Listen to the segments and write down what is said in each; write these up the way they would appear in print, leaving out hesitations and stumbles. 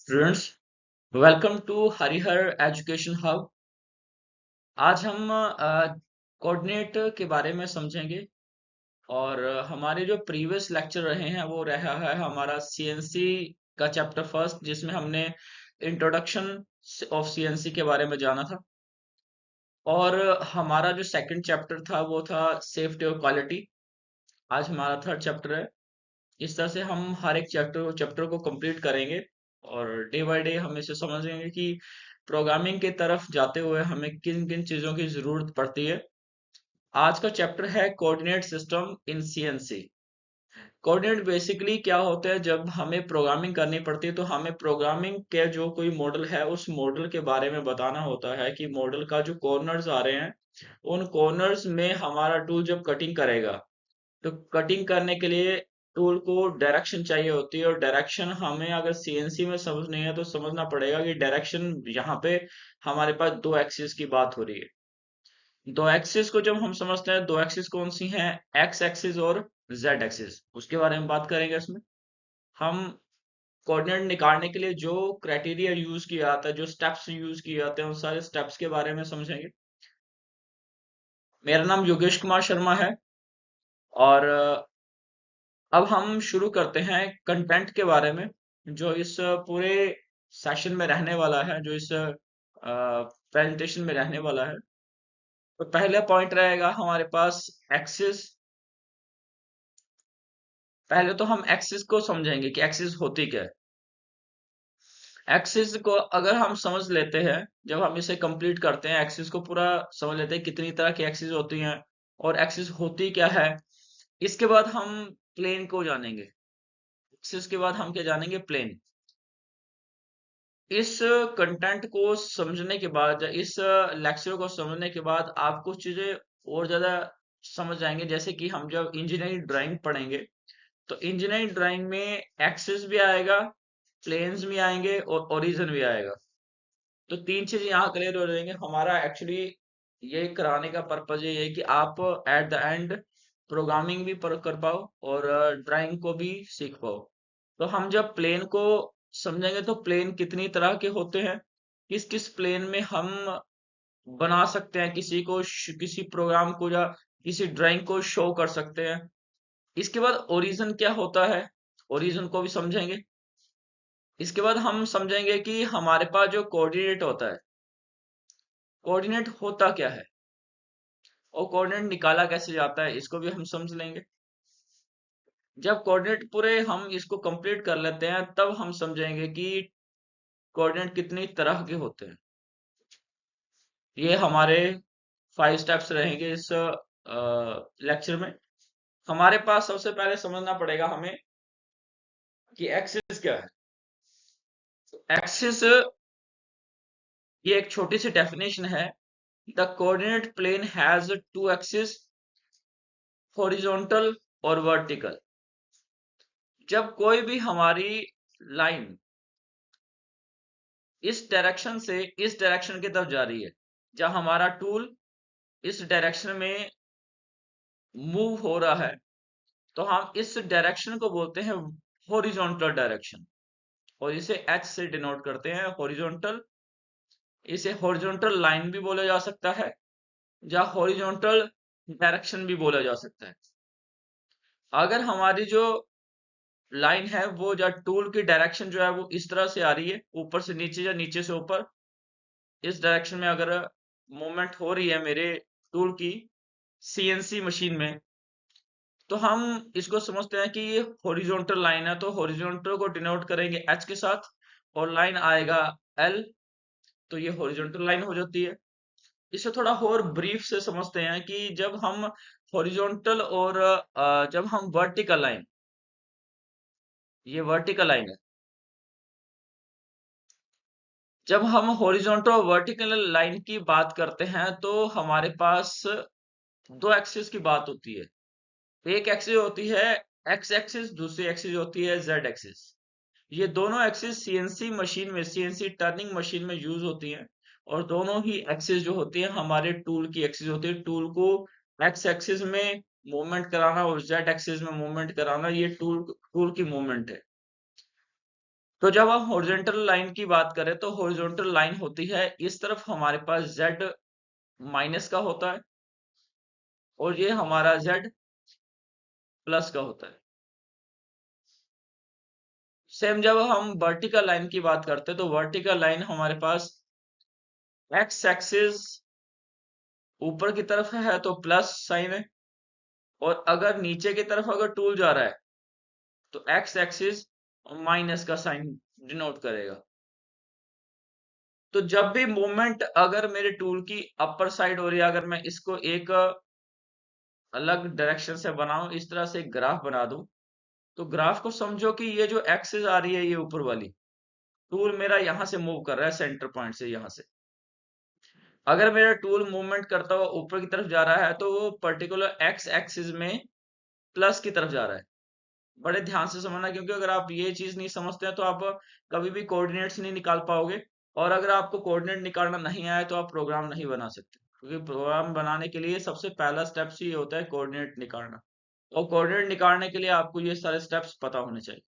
Students, welcome to Harihar education hub. आज हम coordinate के बारे में समझेंगे। और हमारे जो प्रीवियस लेक्चर रहे हैं वो रहा है हमारा सीएनसी का चैप्टर फर्स्ट, जिसमें हमने इंट्रोडक्शन ऑफ सीएनसी के बारे में जाना था। और हमारा जो सेकंड चैप्टर था वो था सेफ्टी और क्वालिटी। आज हमारा थर्ड चैप्टर है। इस तरह से हम हर एक चैप्टर को कंप्लीट करेंगे और डे बाय डे हम इसे समझेंगे कि प्रोग्रामिंग की तरफ जाते हुए हमें किन किन चीजों की जरूरत पड़ती है। आज का चैप्टर है coordinate system in CNC. Coordinate basically क्या होता है, जब हमें प्रोग्रामिंग करनी पड़ती है तो हमें प्रोग्रामिंग के जो कोई मॉडल है उस मॉडल के बारे में बताना होता है कि मॉडल का जो कॉर्नर्स आ रहे हैं उन कॉर्नर्स में हमारा टूल जब कटिंग करेगा तो कटिंग करने के लिए टूल को डायरेक्शन चाहिए होती है। और डायरेक्शन हमें अगर सीएनसी में समझनी है तो समझना पड़ेगा कि डायरेक्शन यहाँ पे हमारे पास दो एक्सिस की बात हो रही है। दो एक्सिस को जब हम समझते हैं, दो एक्सिस कौन सी हैं? एक्स एक्सिस और जेड एक्सिस, उसके बारे में बात करेंगे इसमें। हम कोऑर्डिनेट निकालने के लिए जो क्राइटेरिया यूज किया जाता है, जो स्टेप्स यूज किए जाते हैं, उन सारे स्टेप्स के बारे में समझेंगे। मेरा नाम योगेश कुमार शर्मा है। और अब हम शुरू करते हैं कंटेंट के बारे में, जो इस पूरे सेशन में रहने वाला है, जो इस प्रेजेंटेशन में रहने वाला है। तो पहला पॉइंट रहेगा हमारे पास एक्सिस। पहले तो हम एक्सिस को समझेंगे कि एक्सिस होती क्या है। एक्सिस को अगर हम समझ लेते हैं, जब हम इसे कंप्लीट करते हैं, एक्सिस को पूरा समझ लेते हैं कितनी तरह की एक्सिस होती हैं और एक्सिस होती क्या है। इसके बाद हम प्लेन को जानेंगे। एक्सिस के बाद हम क्या जानेंगे? प्लेन। इस कंटेंट को समझने के बाद, इस लेक्चर को समझने के बाद आप कुछ चीजें और ज्यादा समझ जाएंगे। जैसे कि हम जब इंजीनियरिंग ड्राइंग पढ़ेंगे तो इंजीनियरिंग ड्राइंग में एक्सिस भी आएगा, प्लेन्स भी आएंगे और ओरिजिन भी आएगा। तो तीन चीज यहाँ क्लियर हो जाएंगे। हमारा एक्चुअली ये कराने का पर्पज ये है कि आप एट द एंड प्रोग्रामिंग भी कर पाओ और ड्राइंग को भी सीख पाओ। तो हम जब प्लेन को समझेंगे तो प्लेन कितनी तरह के होते हैं, किस किस प्लेन में हम बना सकते हैं किसी को, किसी प्रोग्राम को या किसी ड्राइंग को शो कर सकते हैं। इसके बाद ओरिजिन क्या होता है, ओरिजिन को भी समझेंगे। इसके बाद हम समझेंगे कि हमारे पास जो कोऑर्डिनेट होता है, कोऑर्डिनेट होता क्या है और कोऑर्डिनेट निकाला कैसे जाता है, इसको भी हम समझ लेंगे। जब कोऑर्डिनेट पूरे हम इसको कंप्लीट कर लेते हैं तब हम समझेंगे कि कोऑर्डिनेट कितनी तरह के होते हैं। ये हमारे 5 स्टेप्स रहेंगे इस लेक्चर में। हमारे पास सबसे पहले समझना पड़ेगा हमें कि एक्सिस क्या है। एक्सिस, ये एक छोटी सी डेफिनेशन है। The coordinate plane has two axis, horizontal और वर्टिकल। जब कोई भी हमारी लाइन इस डायरेक्शन से इस डायरेक्शन की तरफ जा रही है, जब हमारा टूल इस डायरेक्शन में मूव हो रहा है, तो हम इस डायरेक्शन को बोलते हैं हॉरिजॉन्टल डायरेक्शन। और इसे एच से डिनोट करते हैं, हॉरिजॉन्टल। इसे हॉरिजॉन्टल लाइन भी बोला जा सकता है या हॉरिजॉन्टल डायरेक्शन भी बोला जा सकता है। अगर हमारी जो लाइन है वो, या टूल की डायरेक्शन जो है वो इस तरह से आ रही है, ऊपर से नीचे या नीचे से ऊपर, इस डायरेक्शन में अगर मूवमेंट हो रही है मेरे टूल की सीएनसी मशीन में, तो हम इसको समझते हैं कि ये हॉरिजॉन्टल लाइन है। तो हॉरिजॉन्टल को डिनोट करेंगे एच के साथ और लाइन आएगा एल, तो ये हॉरिजॉन्टल लाइन हो जाती है। इसे थोड़ा और ब्रीफ से समझते हैं कि जब हम हॉरिजॉन्टल और जब हम वर्टिकल लाइन, ये वर्टिकल लाइन है, जब हम हॉरिजॉन्टल और वर्टिकल लाइन की बात करते हैं तो हमारे पास दो एक्सिस की बात होती है। एक एक्सिस होती है एक्स एक्सिस, दूसरी एक्सिस होती है जेड एक्सिस। ये दोनों एक्सिस सीएनसी मशीन में, सीएनसी टर्निंग मशीन में यूज होती हैं। और दोनों ही एक्सिस जो होती है हमारे टूल की एक्सिस होती है। टूल को एक्स एक्सिस में मूवमेंट कराना और जेड एक्सिस में मूवमेंट कराना, ये टूल टूल की मूवमेंट है। तो जब हम हॉरिजॉन्टल लाइन की बात करें तो हॉरिजॉन्टल लाइन होती है, इस तरफ हमारे पास z माइनस का होता है और ये हमारा z प्लस का होता है। सेम जब हम वर्टिकल लाइन की बात करते हैं तो वर्टिकल लाइन हमारे पास एक्स एक्सिस ऊपर की तरफ है तो प्लस साइन है, और अगर नीचे की तरफ अगर टूल जा रहा है तो एक्स एक्सिस माइनस का साइन डिनोट करेगा। तो जब भी मूवमेंट अगर मेरे टूल की अपर साइड हो रही है, अगर मैं इसको एक अलग डायरेक्शन से बनाऊं, इस तरह से एक ग्राफ बना दूं, तो ग्राफ को समझो कि ये जो एक्सिस आ रही है ये ऊपर वाली, टूल मेरा यहां से मूव कर रहा है सेंटर पॉइंट से, यहां से अगर मेरा टूल मूवमेंट करता हुआ ऊपर की तरफ जा रहा है तो वो पर्टिकुलर एक्स एक्सिस में प्लस की तरफ जा रहा है। बड़े ध्यान से समझना, क्योंकि अगर आप ये चीज नहीं समझते हैं तो आप कभी भी कोऑर्डिनेट्स नहीं निकाल पाओगे, और अगर आपको कोऑर्डिनेट निकालना नहीं आए तो आप प्रोग्राम नहीं बना सकते, क्योंकि प्रोग्राम बनाने के लिए सबसे पहला स्टेप्स ये होता है कोऑर्डिनेट निकालना, और कोऑर्डिनेट निकालने के लिए आपको ये सारे स्टेप्स पता होने चाहिए।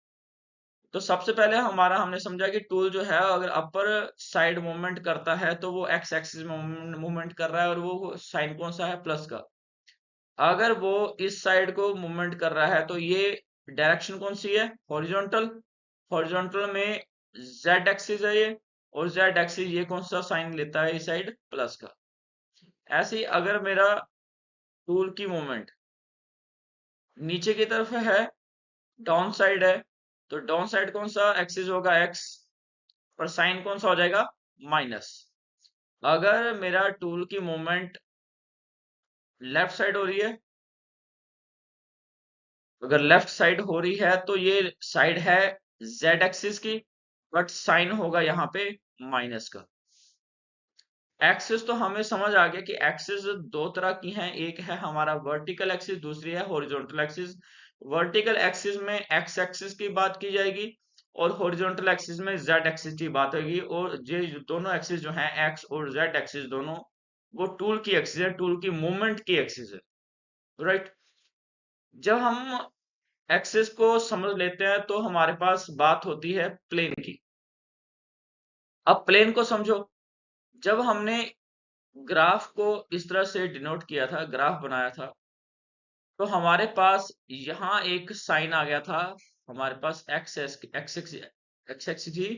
तो सबसे पहले हमने समझा कि टूल जो है अगर अपर साइड मूवमेंट करता है तो वो एक्स एक्सिस में मूवमेंट कर रहा है, और वो साइन कौन सा है, प्लस का। अगर वो इस साइड को मूवमेंट कर रहा है तो ये डायरेक्शन कौन सी है, हॉरिजॉन्टल। हॉरिजॉन्टल में जेड एक्सिस है ये, और जेड एक्सिस ये कौन सा साइन लेता है, इस साइड प्लस का। ऐसे ही अगर मेरा टूल की मूवमेंट नीचे की तरफ है, डाउन साइड है, तो डाउन साइड कौन सा एक्सिस होगा, एक्स, और साइन कौन सा हो जाएगा, माइनस। अगर मेरा टूल की मूवमेंट लेफ्ट साइड हो रही है, अगर लेफ्ट साइड हो रही है तो ये साइड है जेड एक्सिस की, बट साइन होगा यहाँ पे माइनस का। एक्सिस तो हमें समझ आ गया कि एक्सिस दो तरह की हैं, एक है हमारा वर्टिकल एक्सिस, दूसरी है हॉरिजॉन्टल एक्सिस। वर्टिकल एक्सिस में एक्स एक्सिस की बात की जाएगी, और हॉरिजॉन्टल एक्सिस में जेड एक्सिस की बात होगी, और ये जो दोनों एक्सिस जो हैं, एक्स और जेड एक्सिस दोनों, वो टूल की एक्सिस है, टूल की मूवमेंट की एक्सिस है, राइट। जब हम एक्सिस को समझ लेते हैं तो हमारे पास बात होती है प्लेन की। अब प्लेन को समझो, जब हमने ग्राफ को इस तरह से डिनोट किया था, ग्राफ बनाया था, तो हमारे पास यहाँ एक साइन आ गया था, हमारे पास एक्स एक्स एक्स एक्स थी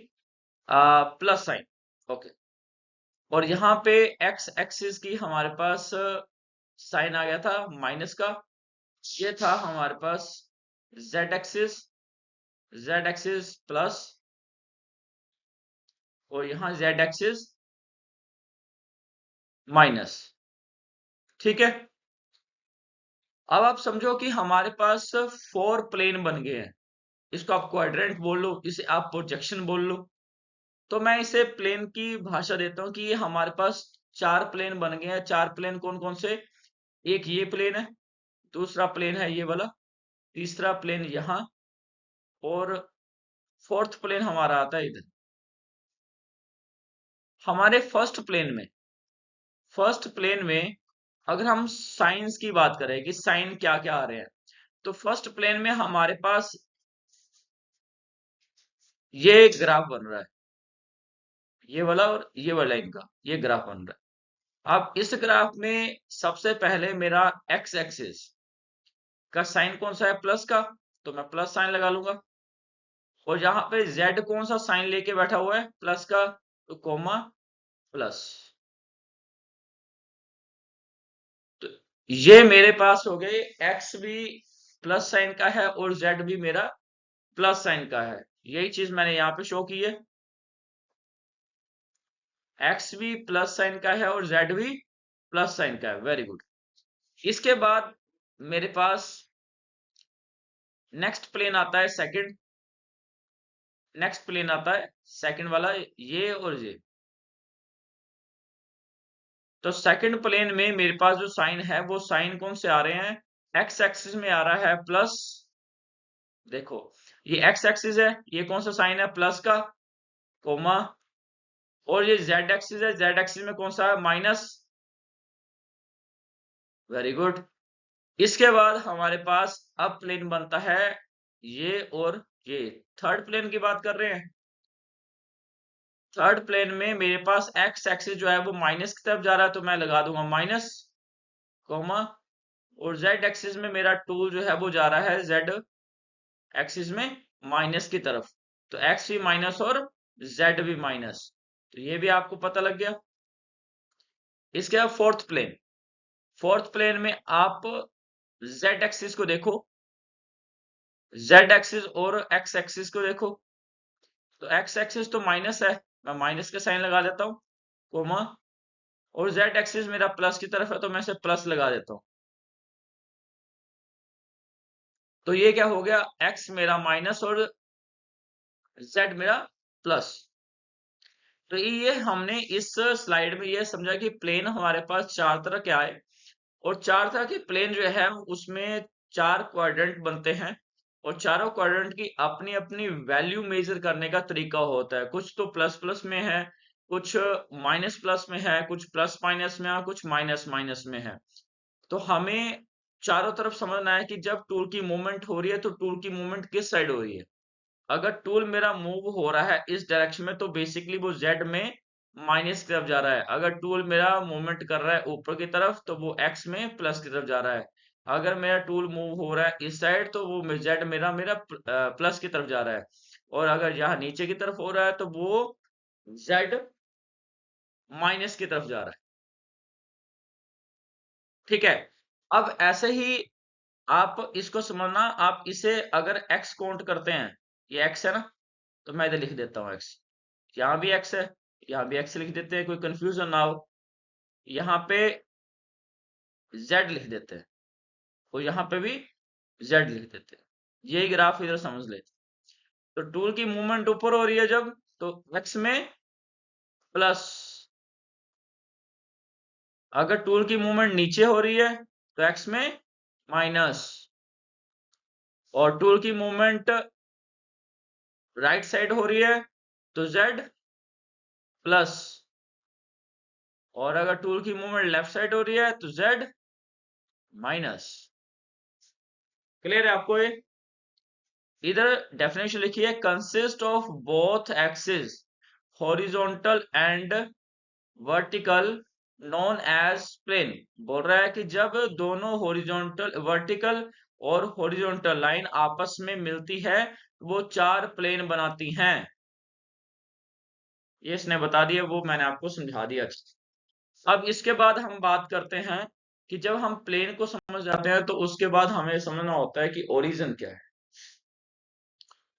प्लस साइन, ओके, और यहाँ पे एक्स एक्सिस की हमारे पास साइन आ गया था माइनस का। ये था हमारे पास Z axis, Z axis plus, और यहाँ जेड एक्सिस माइनस, ठीक है। अब आप समझो कि हमारे पास फोर प्लेन बन गए हैं, इसको आप क्वाड्रेंट बोल लो, इसे आप प्रोजेक्शन बोल लो। तो मैं इसे प्लेन की भाषा देता हूं कि ये हमारे पास चार प्लेन बन गए हैं। चार प्लेन कौन कौन से, एक ये प्लेन है, दूसरा प्लेन है ये वाला, तीसरा प्लेन यहाँ, और फोर्थ प्लेन हमारा आता है इधर। हमारे फर्स्ट प्लेन में अगर हम साइंस की बात करें कि साइन क्या क्या आ रहे हैं, तो फर्स्ट प्लेन में हमारे पास ये एक ग्राफ बन रहा है, ये वाला और ये वाला, इनका ये ग्राफ बन रहा है। अब इस ग्राफ में सबसे पहले मेरा एक्स एक्सिस का साइन कौन सा है, प्लस का, तो मैं प्लस साइन लगा लूंगा। और यहाँ पे जेड कौन सा साइन लेके बैठा हुआ है, प्लस का, तो कोमा प्लस। तो ये मेरे पास हो गए, एक्स भी प्लस साइन का है और जेड भी मेरा प्लस साइन का है। यही चीज मैंने यहाँ पे शो की है, एक्स भी प्लस साइन का है और जेड भी प्लस साइन का है, वेरी गुड। इसके बाद मेरे पास नेक्स्ट प्लेन आता है सेकंड, नेक्स्ट प्लेन आता है सेकंड वाला, ये और ये। तो सेकंड प्लेन में मेरे पास जो साइन है वो साइन कौन से आ रहे हैं, एक्स एक्सिस में आ रहा है प्लस, देखो ये एक्स एक्सिस है, ये कौन सा साइन है, प्लस का, कोमा, और ये जेड एक्सिस है, जेड एक्सिस में कौन सा है, माइनस, वेरी गुड। इसके बाद हमारे पास अब प्लेन बनता है ये और ये, थर्ड प्लेन की बात कर रहे हैं। थर्ड प्लेन में मेरे पास एक्स एक्सिस जो है वो माइनस की तरफ जा रहा है, तो मैं लगा दूंगा माइनस कॉमा, और जेड एक्सिस में मेरा टूल जो है वो जा रहा है जेड एक्सिस में माइनस की तरफ, तो एक्स भी माइनस और जेड भी माइनस, तो ये भी आपको पता लग गया। इसके बाद फोर्थ प्लेन में आप जेड एक्सिस को देखो, जेड एक्सिस और एक्स एक्सिस को देखो, तो एक्स एक्सिस तो माइनस है, मैं माइनस का साइन लगा देता हूं कोमा, और जेड एक्सिस मेरा प्लस की तरफ है तो मैं इसे प्लस लगा देता हूं। तो ये क्या हो गया, एक्स मेरा माइनस और जेड मेरा प्लस। तो ये हमने इस स्लाइड में ये समझा कि प्लेन हमारे पास चार तरह के आए, और चार तरह के प्लेन जो है उसमें चार क्वाड्रेंट बनते हैं, और चारों क्वाड्रेंट की अपनी अपनी वैल्यू मेजर करने का तरीका होता है। कुछ तो प्लस प्लस में है, कुछ माइनस प्लस में है, कुछ प्लस माइनस में है, कुछ माइनस माइनस में है। तो हमें चारों तरफ समझना है कि जब टूल की मूवमेंट हो रही है तो टूल की मूवमेंट किस साइड हो रही है। अगर टूल मेरा मूव हो रहा है इस डायरेक्शन में तो बेसिकली वो जेड में माइनस की तरफ जा रहा है। अगर टूल मेरा मूवमेंट कर रहा है ऊपर की तरफ तो वो एक्स में प्लस की तरफ जा रहा है। अगर मेरा टूल मूव हो रहा है इस साइड तो वो जेड मेरा मेरा प्लस की तरफ जा रहा है, और अगर यहाँ नीचे की तरफ हो रहा है तो वो जेड माइनस की तरफ जा रहा है। ठीक है, अब ऐसे ही आप इसको समझना, आप इसे अगर x काउंट करते हैं, ये x है ना, तो मैं इधर लिख देता हूँ x, यहाँ भी x है, यहाँ भी x लिख देते हैं, कोई कंफ्यूजन ना हो। यहाँ पे z लिख देते हैं, और यहाँ पे भी z लिख देते हैं। यही ग्राफ इधर समझ लेते हैं। तो टूल की मूवमेंट ऊपर हो रही है जब, तो x में प्लस, अगर टूल की मूवमेंट नीचे हो रही है तो x में माइनस, और टूल की मूवमेंट राइट साइड हो रही है तो z प्लस, और अगर टूल की मूवमेंट लेफ्ट साइड हो रही है तो z माइनस। क्लियर है आपको ये? इधर डेफिनेशन लिखिए, consist of both axis horizontal and vertical known as plane. बोल रहा है कि जब दोनों हॉरिजॉन्टल वर्टिकल और हॉरिजॉन्टल लाइन आपस में मिलती है वो चार प्लेन बनाती हैं। ये इसने बता दिया, वो मैंने आपको समझा दिया। अब इसके बाद हम बात करते हैं कि जब हम प्लेन को समझ जाते हैं तो उसके बाद हमें समझना होता है कि ओरिजिन क्या है।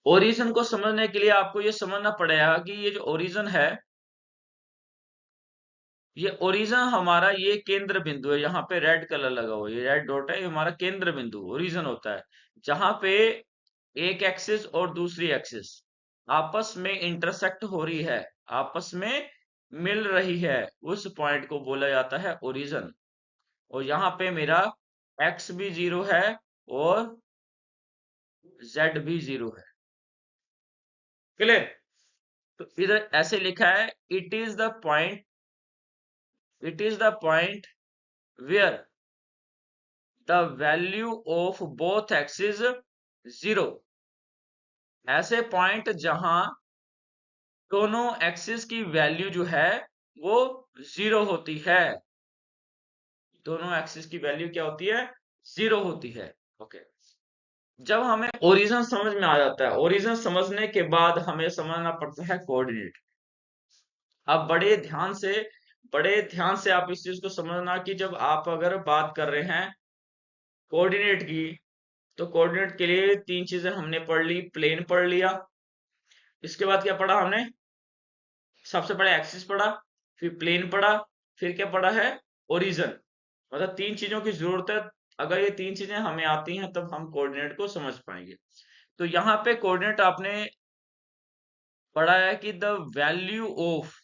ओरिजिन को समझने के लिए आपको ये समझना पड़ेगा कि ये जो ओरिजिन है, ये ओरिजिन हमारा ये केंद्र बिंदु है। यहाँ पे रेड कलर लगा हुआ है, ये रेड डॉट है, ये हमारा केंद्र बिंदु ओरिजिन होता है, जहां पे एक एक्सिस और दूसरी एक्सिस आपस में इंटरसेक्ट हो रही है, आपस में मिल रही है, उस पॉइंट को बोला जाता है ओरिजिन। और यहाँ पे मेरा x भी 0 है और z भी 0 है। क्लियर? तो इधर ऐसे लिखा है, it is the point where the value of both axis 0। ऐसे पॉइंट जहां दोनों एक्सिस की वैल्यू जो है वो 0 होती है। दोनों एक्सिस की वैल्यू क्या होती है? 0 होती है। ओके, जब हमें ओरिजिन समझ में आ जाता है, ओरिजिन समझने के बाद हमें समझना पड़ता है कोऑर्डिनेट। अब बड़े ध्यान से आप इस चीज को समझना कि जब आप अगर बात कर रहे हैं कोऑर्डिनेट की, तो कोऑर्डिनेट के लिए तीन चीजें हमने पढ़ ली। प्लेन पढ़ लिया, इसके बाद क्या पढ़ा हमने? सबसे पहले एक्सिस पढ़ा, फिर प्लेन पढ़ा, फिर क्या पढ़ा है? ओरिजिन। मतलब तीन चीजों की जरूरत है। अगर ये तीन चीजें हमें आती हैं तब हम कोऑर्डिनेट को समझ पाएंगे। तो यहाँ पे कोऑर्डिनेट आपने पढ़ा है कि the value of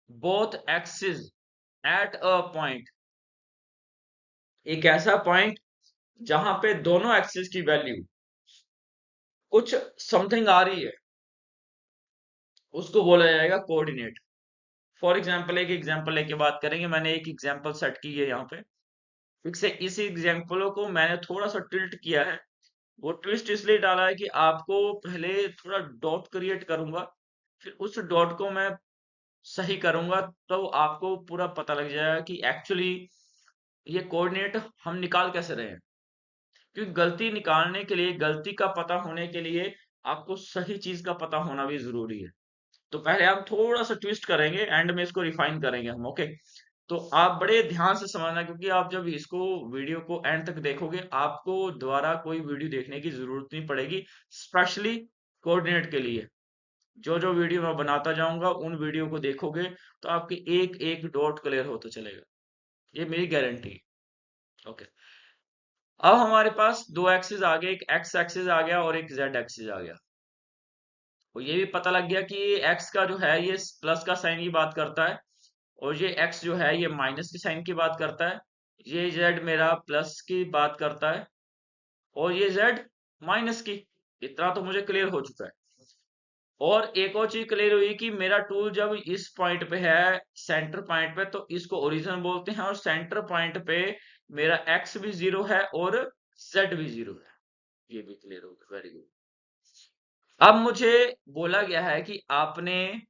both axis at a point, एक ऐसा पॉइंट जहां पे दोनों एक्सिस की वैल्यू कुछ समथिंग आ रही है, उसको बोला जाएगा कोऑर्डिनेट। फॉर एग्जांपल, एक एग्जांपल लेके बात करेंगे। मैंने एक एग्जांपल सेट की है यहाँ पे, फिर से इसी एग्जांपलों को मैंने थोड़ा सा टिल्ट किया है। वो ट्विस्ट इसलिए डाला है कि आपको पहले थोड़ा डॉट क्रिएट करूंगा, फिर उस डॉट को मैं सही करूंगा तो आपको पूरा पता लग जाएगा कि एक्चुअली ये कोऑर्डिनेट हम निकाल कैसे रहे हैं। क्योंकि गलती निकालने के लिए, गलती का पता होने के लिए आपको सही चीज का पता होना भी जरूरी है। तो पहले हम थोड़ा सा ट्विस्ट करेंगे, एंड में इसको रिफाइन करेंगे हम, ओके। तो आप बड़े ध्यान से समझना, क्योंकि आप जब इसको वीडियो को एंड तक देखोगे आपको दोबारा कोई वीडियो देखने की जरूरत नहीं पड़ेगी, स्पेशली कोऑर्डिनेट के लिए। जो जो वीडियो मैं बनाता जाऊंगा उन वीडियो को देखोगे तो आपके एक एक डॉट क्लियर होता चलेगा, ये मेरी गारंटी। ओके, अब हमारे पास दो एक्सिस आ गए, एक एक्स एक्सिस आ गया और एक जेड एक्सिस आ गया। और ये भी पता लग गया कि एक्स का जो है ये प्लस का साइन की बात करता है, और ये एक्स जो है ये माइनस के साइन की बात करता है। ये जेड मेरा प्लस की बात करता है, और ये जेड माइनस की। इतना तो मुझे क्लियर हो चुका है। और एक और चीज क्लियर हुई कि मेरा टूल जब इस पॉइंट पे है, सेंटर पॉइंट पे, तो इसको ओरिजिन बोलते हैं, और सेंटर पॉइंट पे मेरा एक्स भी 0 है और जेड भी 0 है। ये भी क्लियर हो गया, वेरी गुड। अब मुझे बोला गया है कि आपने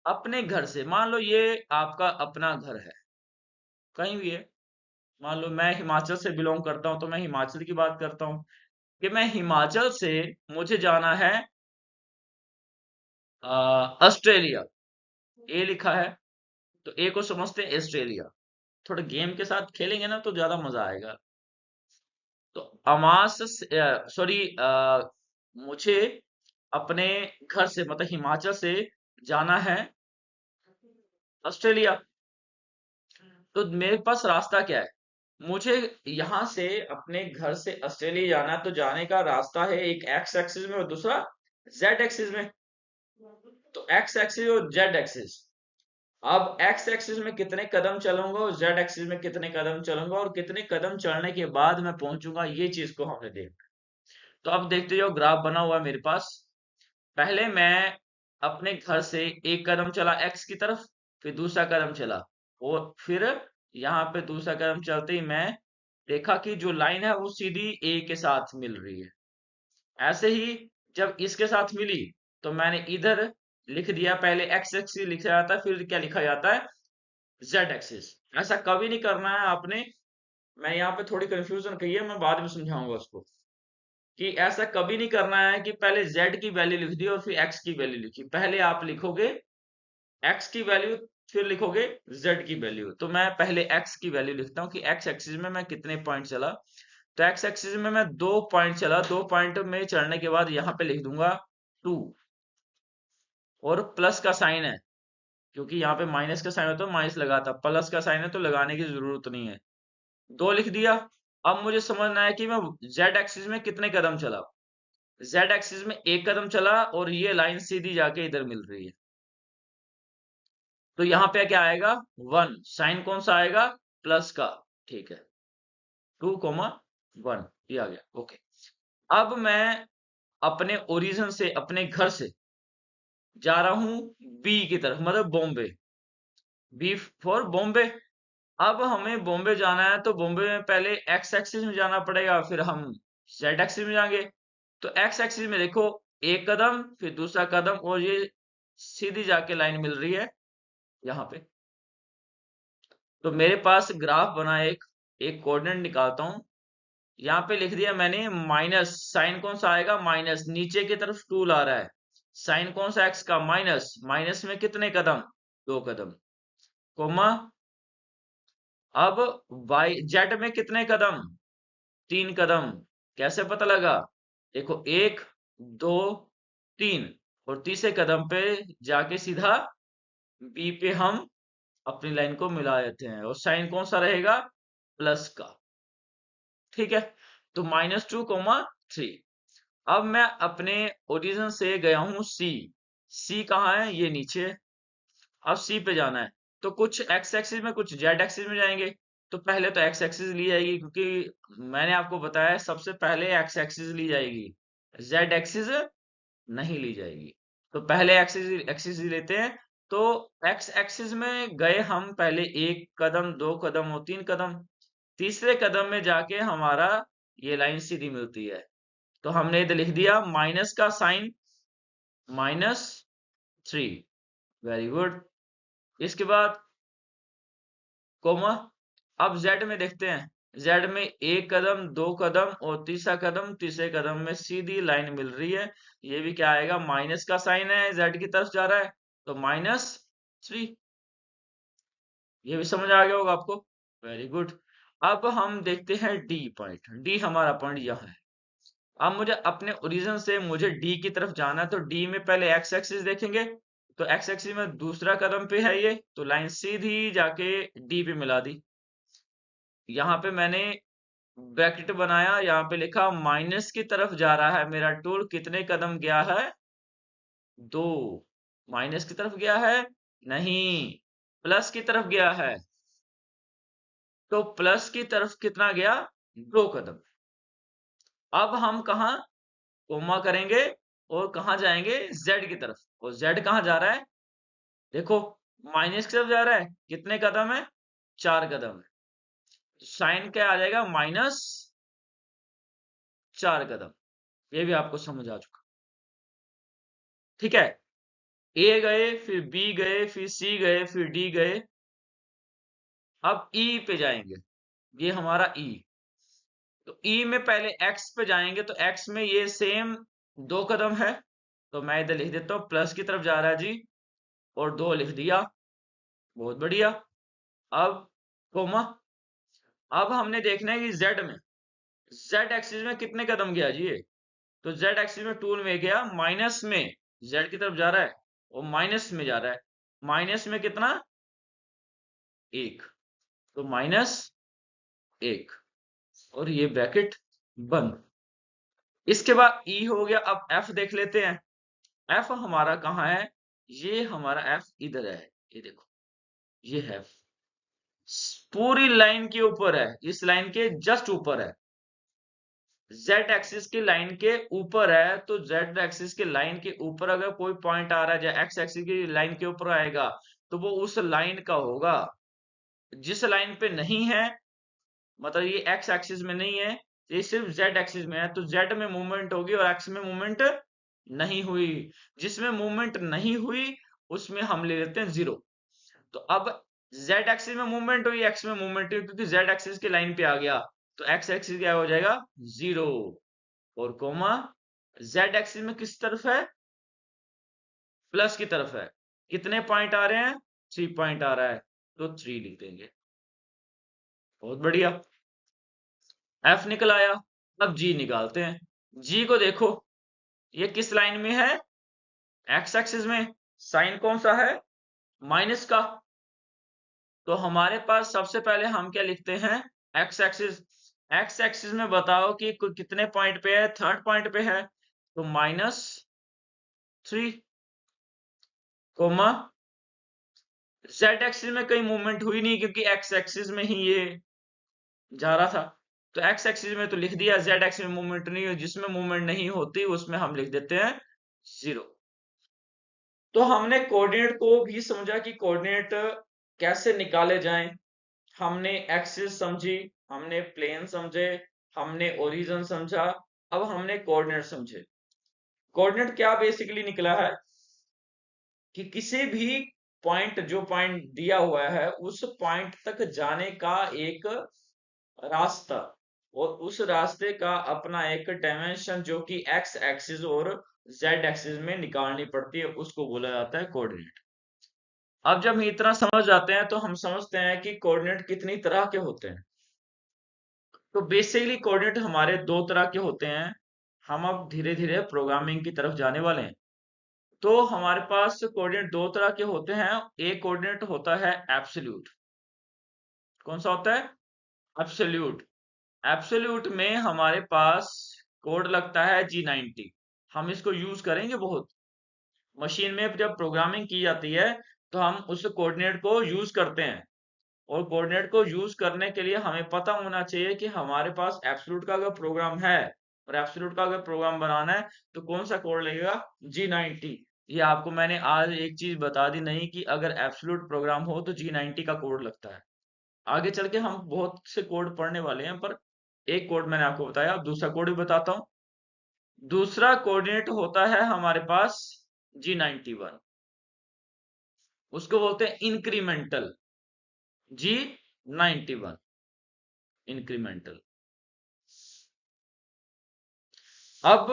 अपने घर से, मान लो ये आपका अपना घर है, कहीं भी है। मान लो मैं हिमाचल से बिलोंग करता हूं, तो मैं हिमाचल की बात करता हूं कि मैं हिमाचल से, मुझे जाना है ऑस्ट्रेलिया। ए लिखा है, तो ए को समझते हैं ऑस्ट्रेलिया। थोड़ा गेम के साथ खेलेंगे ना तो ज्यादा मजा आएगा। तो अमास, सॉरी, मुझे अपने घर से, मतलब हिमाचल से जाना है ऑस्ट्रेलिया। तो मेरे पास रास्ता क्या है? मुझे यहाँ से अपने घर से ऑस्ट्रेलिया जाना है, तो जाने का रास्ता है एक एक्स एक्सिस में और दूसरा जेड एक्सिस में। तो एक्स एक्सिस और जेड एक्सिस, अब एक्स एक्सिस में कितने कदम चलूंगा और जेड एक्सिस में कितने कदम चलूंगा, और कितने कदम चलने के बाद मैं पहुंचूंगा, ये चीज को हमने देखा। तो अब देखते जाओ, ग्राफ बना हुआ है मेरे पास। पहले मैं अपने घर से एक कदम चला एक्स की तरफ, फिर दूसरा कदम चला, और फिर यहाँ पे दूसरा कदम चलते ही मैं देखा कि जो लाइन है वो सीधी ए के साथ मिल रही है। ऐसे ही जब इसके साथ मिली तो मैंने इधर लिख दिया, पहले एक्स एक्सिस लिखा जाता है, फिर क्या लिखा जाता है, जेड एक्सिस। ऐसा कभी नहीं करना है आपने। मैं यहाँ पे थोड़ी कंफ्यूजन कही है, मैं बाद में समझाऊंगा उसको, कि ऐसा कभी नहीं करना है कि पहले z की वैल्यू लिख दी और फिर x की वैल्यू लिखी। पहले आप लिखोगे x की वैल्यू, फिर लिखोगे z की वैल्यू। तो मैं पहले x की वैल्यू लिखता हूँ कि x एक्सिस में मैं कितने पॉइंट चला। तो x एक्सिस में मैं 2 पॉइंट चला, 2 पॉइंट में चढ़ने के बाद यहाँ पे लिख दूंगा 2, और प्लस का साइन है, क्योंकि यहाँ पे माइनस का साइन होता है माइनस लगाता, प्लस का साइन है तो लगाने की जरूरत नहीं है। 2 लिख दिया। अब मुझे समझना है कि मैं z एक्सिस में कितने कदम चला। जेड एक्सिस में एक कदम चला, और ये लाइन सीधी जाके इधर मिल रही है। तो यहाँ पे क्या आएगा, 1। साइन कौन सा आएगा, प्लस का। ठीक है, 2,1 ये आ गया, ओके। अब मैं अपने ओरिजिन से, अपने घर से जा रहा हूं बी की तरफ, मतलब बॉम्बे। B for Bombay. अब हमें बॉम्बे जाना है, तो बॉम्बे में पहले एक्स एक्सिस में जाना पड़ेगा, फिर हम जेड एक्सिस में जाएंगे। तो एक्स एक्सिस में देखो, एक कदम फिर दूसरा कदम, और ये सीधी जाके लाइन मिल रही है यहाँ पे। तो मेरे पास ग्राफ बना है, एक एक कोऑर्डिनेट निकालता हूँ। यहाँ पे लिख दिया मैंने माइनस, साइन कौन सा आएगा, माइनस। नीचे की तरफ टूल आ रहा है, साइन कौन सा, एक्स का, माइनस। माइनस में कितने कदम, 2 कदम, कोमा। अब वाई जेड में कितने कदम, 3 कदम। कैसे पता लगा, देखो 1, 2, 3, और तीसरे कदम पे जाके सीधा बी पे हम अपनी लाइन को मिला देते हैं, और साइन कौन सा रहेगा, प्लस का। ठीक है, तो -2,3। अब मैं अपने ओरिजिन से गया हूं सी। सी कहाँ है, ये नीचे। अब सी पे जाना है, तो कुछ एक्स एक्सिस में कुछ जेड एक्सिस में जाएंगे। तो पहले तो एक्स एक्सिस ली जाएगी, क्योंकि मैंने आपको बताया सबसे पहले एक्स एक्सिस ली जाएगी, जेड एक्सिस नहीं ली जाएगी। तो पहले एक्सिस एक्सिस लेते हैं। तो एक्स एक्सिस में गए हम पहले, 1 कदम, 2 कदम और 3 कदम। तीसरे कदम में जाके हमारा ये लाइन सीधी मिलती है। तो हमने इधर लिख दिया माइनस का साइन, -3। Very good. इसके बाद कोमा। अब जेड में देखते हैं, जेड में एक कदम, दो कदम और तीसरा कदम, तीसरे कदम में सीधी लाइन मिल रही है। ये भी क्या आएगा, माइनस का साइन है, जेड की तरफ जा रहा है, तो -3। ये भी समझ आ गया होगा आपको। Very good. अब हम देखते हैं डी पॉइंट। डी हमारा पॉइंट यहाँ है। अब मुझे अपने ओरिजिन से मुझे डी की तरफ जाना है, तो डी में पहले एक्स एक्सिस देखेंगे। तो एक्स एक्सिस में दूसरा कदम पे है ये, तो लाइन सीधी जाके डी पे मिला दी। यहाँ पे मैंने ब्रैकेट बनाया, यहाँ पे लिखा माइनस की तरफ जा रहा है मेरा टूल, कितने कदम गया है, 2। माइनस की तरफ गया है, नहीं, प्लस की तरफ गया है। तो प्लस की तरफ कितना गया, 2 कदम। अब हम कहा कोमा करेंगे और कहा जाएंगे, जेड की तरफ। और जेड कहाँ जा रहा है, देखो, माइनस की तरफ जा रहा है, कितने कदम है, 4 कदम है। साइन क्या आ जाएगा, -4 कदम। ये भी आपको समझ आ चुका, ठीक है। ए गए, फिर बी गए, फिर सी गए, फिर डी गए। अब ई पे जाएंगे, ये हमारा ई। तो ई में पहले एक्स पे जाएंगे, तो एक्स में ये सेम 2 कदम है, तो मैं इधर लिख देता हूँ प्लस की तरफ जा रहा है जी, और 2 लिख दिया। बहुत बढ़िया। अब कोमा। अब हमने देखना है कि जेड में, जेड एक्सिस में कितने कदम गया जी ये। तो जेड एक्सिस में टूल में गया माइनस में, जेड की तरफ जा रहा है और माइनस में जा रहा है। माइनस में कितना, 1, तो -1, और ये ब्रैकेट बंद। इसके बाद ई हो गया। अब एफ देख लेते हैं। एफ हमारा कहाँ है, ये हमारा एफ इधर है, ये देखो, ये है पूरी लाइन के ऊपर है, इस लाइन के जस्ट ऊपर है, जेड एक्सिस की लाइन के ऊपर है। तो जेड एक्सिस की लाइन के ऊपर अगर कोई पॉइंट आ रहा है, या एक्स एक्सिस की लाइन के ऊपर आएगा, तो वो उस लाइन का होगा। जिस लाइन पे नहीं है, मतलब ये एक्स एक्सिस में नहीं है, ये सिर्फ जेड एक्सिस में है, तो जेड में मूवमेंट होगी और एक्स में मूवमेंट नहीं हुई। जिसमें मूवमेंट नहीं हुई उसमें हम ले लेते हैं 0। तो अब जेड एक्सिस में मूवमेंट हुई, एक्स में मूवमेंट हुई, क्योंकि जेड एक्सिस की लाइन पे आ गया, तो एक्स एक्सिस क्या हो जाएगा, 0। और कोमा, जेड एक्सिस में किस तरफ है, प्लस की तरफ है। कितने पॉइंट आ रहे हैं, 3 पॉइंट आ रहा है, तो 3 लिख देंगे। बहुत बढ़िया। एफ निकल आया। अब जी निकालते हैं। जी को देखो, ये किस लाइन में है, एक्स एक्सिस में। साइन कौन सा है, माइनस का। तो हमारे पास सबसे पहले हम क्या लिखते हैं, एक्स एक्सिस। एक्स एक्सिस में बताओ कि कितने पॉइंट पे है, 3rd पॉइंट पे है, तो -3, कोमा। जेड एक्सिस में कहीं मूवमेंट हुई नहीं, क्योंकि एक्स एक्सिस में ही ये जा रहा था, तो एक्स एक्सिस में तो लिख दिया। जेड एक्सिस में मूवमेंट नहीं हो, जिसमें मूवमेंट नहीं होती उसमें हम लिख देते हैं 0। तो हमने कोऑर्डिनेट को भी समझा कि कोऑर्डिनेट कैसे निकाले जाएं। हमने एक्सिस समझी, हमने प्लेन समझे, हमने ओरिजिन समझा। अब हमने कोऑर्डिनेट समझे। कोऑर्डिनेट क्या बेसिकली निकला है कि किसी भी पॉइंट, जो पॉइंट दिया हुआ है, उस पॉइंट तक जाने का एक रास्ता, और उस रास्ते का अपना एक डायमेंशन, जो कि एक्स एक्सिस और जेड एक्सिस में निकालनी पड़ती है, उसको बोला जाता है कोऑर्डिनेट। अब जब हम इतना समझ जाते हैं, तो हम समझते हैं कि कोऑर्डिनेट कितनी तरह के होते हैं। तो बेसिकली कोऑर्डिनेट हमारे 2 तरह के होते हैं। हम अब धीरे धीरे प्रोग्रामिंग की तरफ जाने वाले हैं। तो हमारे पास कोऑर्डिनेट 2 तरह के होते हैं। एक कोऑर्डिनेट होता है एब्सोल्यूट। कौन सा होता है, एब्सोल्यूट। एब्सोल्यूट में हमारे पास कोड लगता है G90। हम इसको यूज करेंगे बहुत। मशीन में जब प्रोग्रामिंग की जाती है, तो हम उस कोऑर्डिनेट को यूज करते हैं। और कोऑर्डिनेट को यूज करने के लिए हमें पता होना चाहिए कि हमारे पास एब्सोल्यूट का अगर प्रोग्राम है, और एब्सोल्यूट का अगर प्रोग्राम बनाना है, तो कौन सा कोड लगेगा, G90। ये आपको मैंने आज एक चीज बता दी नहीं, कि अगर एब्सोल्यूट प्रोग्राम हो तो G90 का कोड लगता है। आगे चल के हम बहुत से कोड पढ़ने वाले हैं, पर एक कोड मैंने आपको बताया, अब दूसरा कोड भी बताता हूँ। दूसरा कोऑर्डिनेट होता है हमारे पास G91। उसको बोलते हैं इंक्रीमेंटल। G91 incremental. अब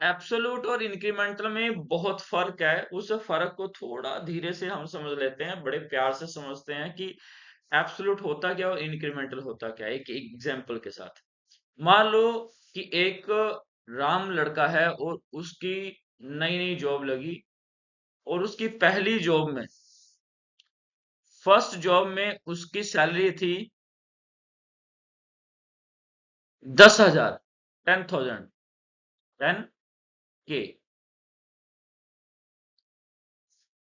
एब्सोल्यूट और इंक्रीमेंटल में बहुत फर्क है। उस फर्क को थोड़ा धीरे से हम समझ लेते हैं, बड़े प्यार से समझते हैं कि एब्सोल्यूट होता क्या और इंक्रीमेंटल होता क्या, एक एग्जांपल के साथ। मान लो कि एक राम लड़का है और उसकी नई नई जॉब लगी, और उसकी पहली जॉब में, फर्स्ट जॉब में उसकी सैलरी थी 10,000, 10,000, 10K।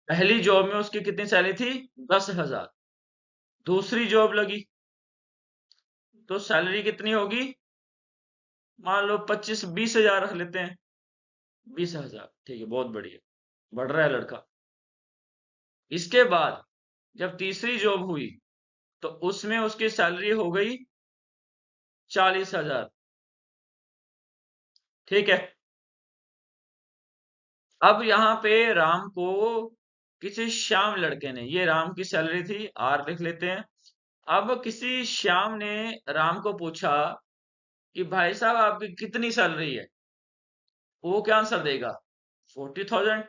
पहली जॉब में उसकी कितनी सैलरी थी? 10,000। दूसरी जॉब लगी तो सैलरी कितनी होगी? मान लो 25-20,000 रख लेते हैं। 20,000, ठीक है, बहुत बढ़िया, बढ़ रहा है लड़का। इसके बाद जब तीसरी जॉब हुई तो उसमें उसकी सैलरी हो गई 40,000। ठीक है। अब यहाँ पे राम को किसी श्याम लड़के ने, ये राम की सैलरी थी, R लिख लेते हैं। अब किसी श्याम ने राम को पूछा कि भाई साहब आपकी कितनी सैलरी है? वो क्या आंसर देगा? 40,000,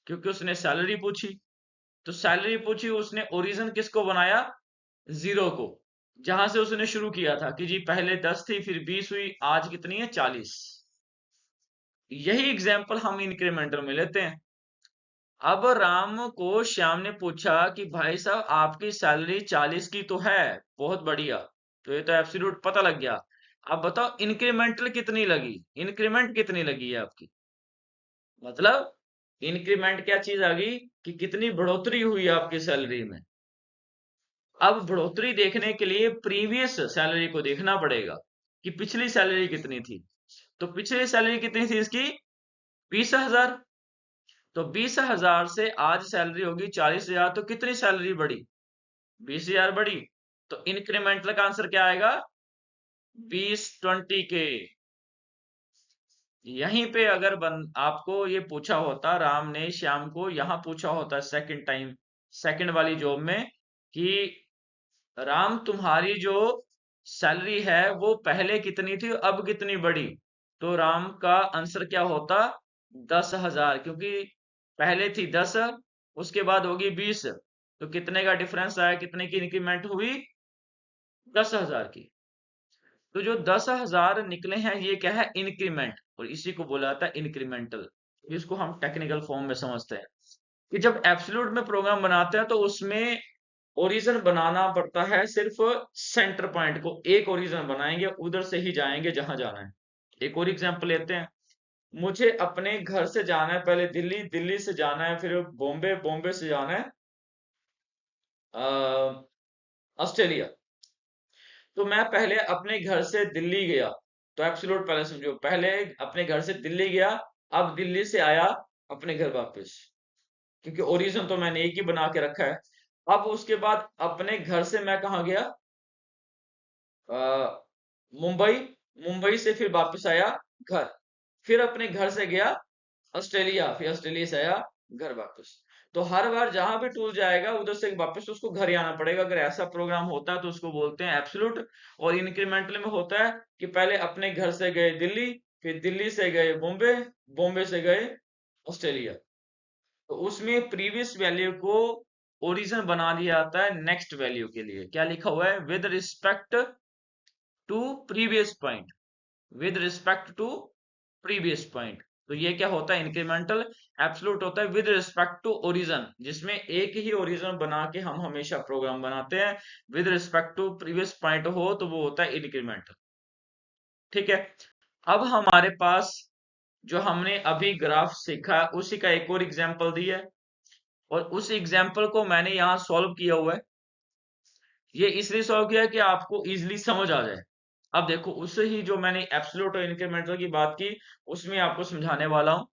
क्योंकि उसने सैलरी पूछी। तो सैलरी पूछी, उसने ओरिजिन किसको बनाया? जीरो को, जहां से उसने शुरू किया था कि जी पहले 10 थी, फिर 20 हुई, आज कितनी है? 40। यही एग्जाम्पल हम इंक्रीमेंटल में लेते हैं। अब राम को श्याम ने पूछा कि भाई साहब आपकी सैलरी 40 की तो है, बहुत बढ़िया, तो ये तो एब्सोल्यूट पता लग गया। अब बताओ इंक्रीमेंटल कितनी लगी, इंक्रीमेंट कितनी लगी है आपकी? मतलब इंक्रीमेंट क्या चीज आ गई कि कितनी बढ़ोतरी हुई आपकी सैलरी में। अब बढ़ोतरी देखने के लिए प्रीवियस सैलरी को देखना पड़ेगा कि पिछली सैलरी कितनी थी। तो पिछली सैलरी कितनी थी इसकी? 20,000। तो 20,000 से आज सैलरी होगी 40,000, तो कितनी सैलरी बढ़ी? 20,000 बढ़ी। तो इंक्रीमेंटल का आंसर क्या आएगा? 20, 20K। यहीं पे अगर आपको ये पूछा होता, राम ने श्याम को यहां पूछा होता सेकंड टाइम, सेकंड वाली जॉब में, कि राम तुम्हारी जो सैलरी है वो पहले कितनी थी, अब कितनी बढ़ी, तो राम का आंसर क्या होता? 10,000, क्योंकि पहले थी 10, उसके बाद होगी 20, तो कितने का डिफरेंस आया, कितने की इंक्रीमेंट हुई? 10,000 की। तो जो 10,000 निकले हैं ये क्या है? इंक्रीमेंट, और इसी को बोला जाता है इंक्रीमेंटल। इसको हम टेक्निकल फॉर्म में समझते हैं कि जब एब्सोल्यूट में प्रोग्राम बनाते हैं तो उसमें ओरिजिन बनाना पड़ता है, सिर्फ सेंटर पॉइंट को एक ओरिजिन बनाएंगे, उधर से ही जाएंगे जहां जाना है। एक और एग्जांपल लेते हैं। मुझे अपने घर से जाना है पहले दिल्ली, दिल्ली से जाना है फिर बॉम्बे, बॉम्बे से जाना है ऑस्ट्रेलिया। तो मैं पहले अपने घर से दिल्ली गया, तो एब्सोल्यूट पहले समझो, पहले अपने घर से दिल्ली गया, अब दिल्ली से आया अपने घर वापस, क्योंकि ओरिजिन तो मैंने एक ही बना के रखा है। अब उसके बाद अपने घर से मैं कहा गया? अ, मुंबई, मुंबई से फिर वापस आया घर, फिर अपने घर से गया ऑस्ट्रेलिया, फिर ऑस्ट्रेलिया से आया घर वापस। तो हर बार जहां भी टूल जाएगा उधर से वापस उसको घर ही आना पड़ेगा। अगर ऐसा प्रोग्राम होता है तो उसको बोलते हैं एब्सोल्यूट। और इंक्रीमेंटल में होता है कि पहले अपने घर से गए दिल्ली, फिर दिल्ली से गए बॉम्बे, बॉम्बे से गए ऑस्ट्रेलिया। तो उसमें प्रीवियस वैल्यू को ओरिजिन बना दिया जाता है नेक्स्ट वैल्यू के लिए। क्या लिखा हुआ है? With respect to previous point, with respect to previous point. तो ये क्या होता है? इंक्रीमेंटल। एब्सोल्यूट होता है विद रिस्पेक्ट टू ओरिजिन, जिसमें एक ही ओरिजिन बना के हम हमेशा प्रोग्राम बनाते हैं। With respect to previous point हो तो वो होता है इंक्रीमेंटल। ठीक है। अब हमारे पास जो हमने अभी ग्राफ सीखा है उसी का एक और एग्जांपल दिया है, और उस एग्जांपल को मैंने यहाँ सॉल्व किया हुआ है। ये इसलिए सॉल्व किया है कि आपको इजीली समझ आ जाए। अब देखो, उससे ही जो मैंने एब्सोल्यूट और इंक्रीमेंटल की बात की, उसमें आपको समझाने वाला हूं